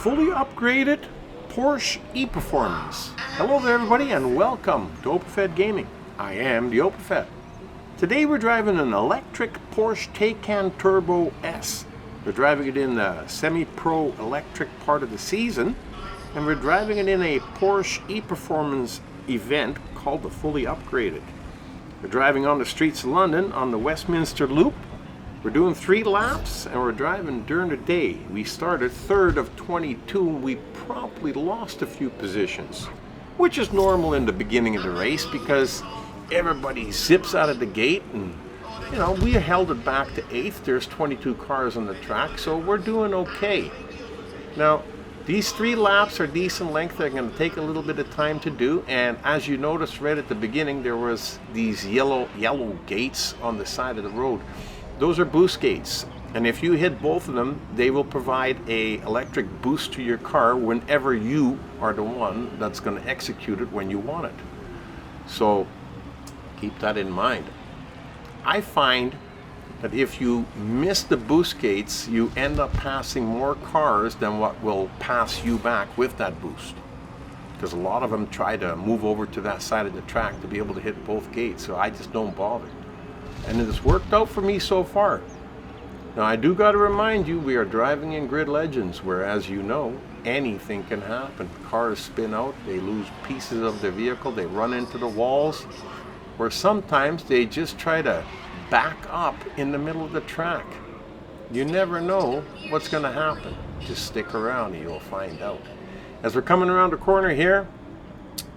fully upgraded Porsche E-Performance. Hello there everybody and welcome to OpenFed Gaming. I am the OpenFed. Today we're driving an electric Porsche Taycan Turbo S. We're driving it in the semi-pro electric part of the season, and we're driving it in a Porsche E-Performance event called the Fully Upgraded. We're driving on the streets of London on the Westminster Loop. We're doing 3 laps and we're driving during the day. We started 3rd of 22 and we promptly lost a few positions, which is normal in the beginning of the race because everybody zips out of the gate, and we held it back to 8th. There's 22 cars on the track, so we're doing okay. Now these 3 laps are decent length. They're going to take a little bit of time to do, and as you noticed right at the beginning, there was these yellow gates on the side of the road. Those are boost gates, and if you hit both of them, they will provide a electric boost to your car whenever you are the one that's going to execute it when you want it. So keep that in mind. I find that if you miss the boost gates, you end up passing more cars than what will pass you back with that boost, because a lot of them try to move over to that side of the track to be able to hit both gates, so I just don't bother. And it has worked out for me so far. Now I do got to remind you, we are driving in Grid Legends, where, as you know, anything can happen. Cars spin out, they lose pieces of their vehicle, they run into the walls, or sometimes they just try to back up in the middle of the track. You never know what's going to happen. Just stick around and you'll find out. As we're coming around the corner here,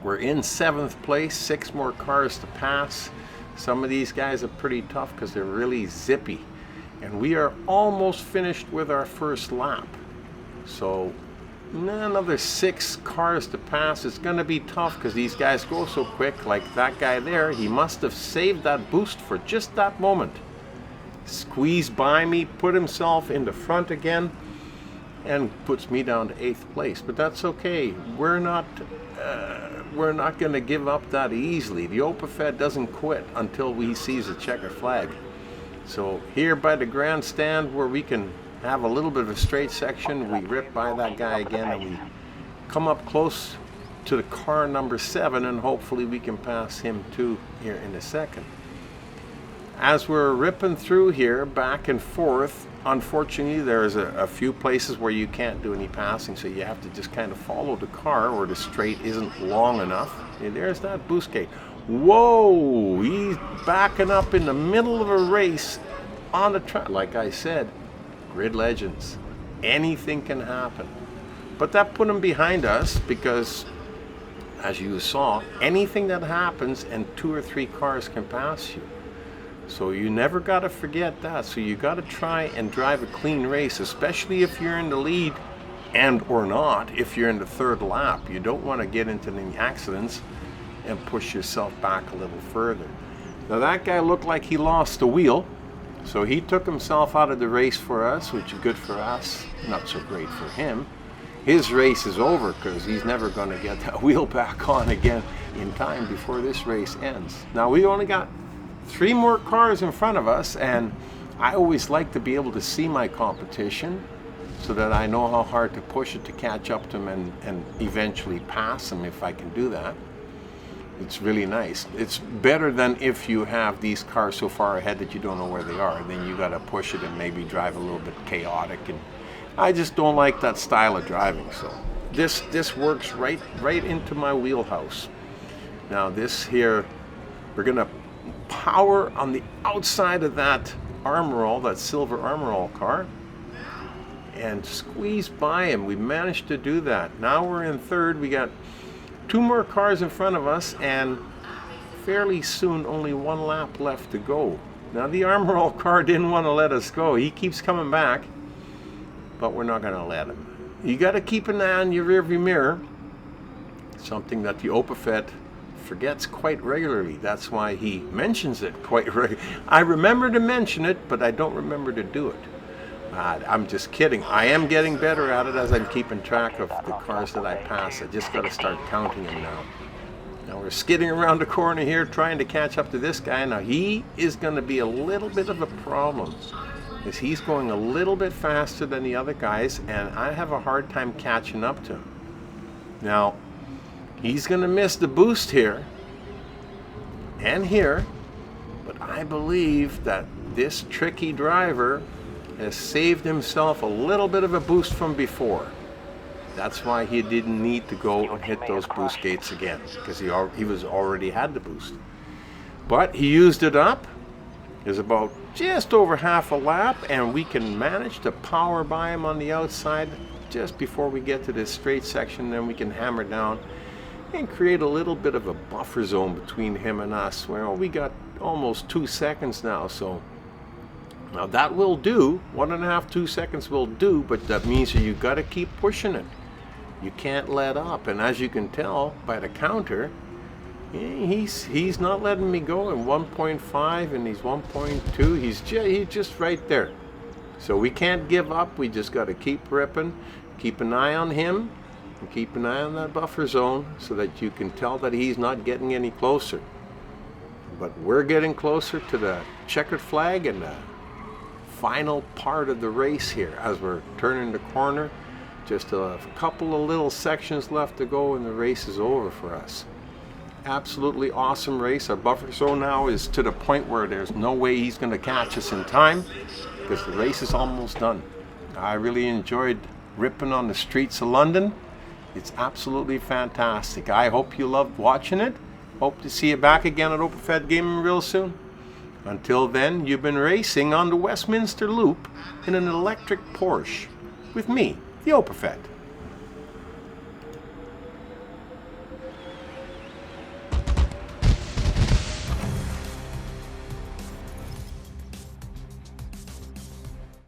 we're in 7th place, 6 more cars to pass. Some of these guys are pretty tough because they're really zippy. And we are almost finished with our first lap. So another 6 cars to pass. It's going to be tough because these guys go so quick. Like that guy there, he must have saved that boost for just that moment. Squeezed by me, put himself in the front again, and puts me down to 8th place. But that's okay. We're not going to give up that easily. The OpenFed doesn't quit until he sees a checker flag. So here by the grandstand, where we can have a little bit of a straight section, we rip by that guy again and we come up close to the car number 7, and hopefully we can pass him too here in a second. As we're ripping through here back and forth, unfortunately there's a few places where you can't do any passing, so you have to just kind of follow the car, or the straight isn't long enough. And there's that boost gate. Whoa, he's backing up in the middle of a race on the track. Like I said, Grid Legends, anything can happen. But that put him behind us because, as you saw, anything that happens and 2 or 3 cars can pass you. So you never got to forget that. So you got to try and drive a clean race, especially if you're in the lead, and or not if you're in the 3rd lap. You don't want to get into any accidents and push yourself back a little further. Now that guy looked like he lost the wheel, so he took himself out of the race for us, which is good for us, not so great for him. His race is over because he's never going to get that wheel back on again in time before this race ends. Now we only got 3 more cars in front of us, and I always like to be able to see my competition so that I know how hard to push it to catch up to them and eventually pass them if I can do that. It's really nice. It's better than if you have these cars so far ahead that you don't know where they are. Then you got to push it and maybe drive a little bit chaotic, and I just don't like that style of driving. So this works right into my wheelhouse. Now this here, we're gonna power on the outside of that Armor All, that silver Armor All car, and squeeze by him. We managed to do that. Now we're in 3rd. We got 2 more cars in front of us, and fairly soon only 1 lap left to go. Now the Armor All car didn't want to let us go. He keeps coming back, but we're not going to let him. You got to keep an eye on your rearview mirror, something that the OpenFed forgets quite regularly. That's why he mentions it quite regularly. I remember to mention it, but I don't remember to do it. I'm just kidding. I am getting better at it as I'm keeping track of the cars that I pass. I just got to start counting them now. Now we're skidding around the corner here trying to catch up to this guy. Now he is going to be a little bit of a problem is he's going a little bit faster than the other guys, and I have a hard time catching up to him. Now, he's going to miss the boost here and here, but I believe that this tricky driver has saved himself a little bit of a boost from before. That's why he didn't need to go and hit those boost gates again, because he was already had the boost. But he used it up. Is about just over half a lap, and we can manage to power by him on the outside just before we get to this straight section. Then we can hammer down and create a little bit of a buffer zone between him and us. Well, we got almost 2 seconds now, so now that will do. 1.5, 2 seconds will do, but that means that you got to keep pushing it. You can't let up, and as you can tell by the counter, he's not letting me go in 1.5, and he's 1.2. He's just right there. So we can't give up. We just got to keep ripping, keep an eye on him, and keep an eye on that buffer zone so that you can tell that he's not getting any closer. But we're getting closer to the checkered flag and the final part of the race here as we're turning the corner. Just a couple of little sections left to go, and the race is over for us. Absolutely awesome race. Our buffer zone now is to the point where there's no way he's going to catch us in time, because the race is almost done. I really enjoyed ripping on the streets of London. It's absolutely fantastic. I hope you loved watching it. Hope to see you back again at OpenFed Gaming real soon. Until then, you've been racing on the Westminster Loop in an electric Porsche with me, the OpenFed.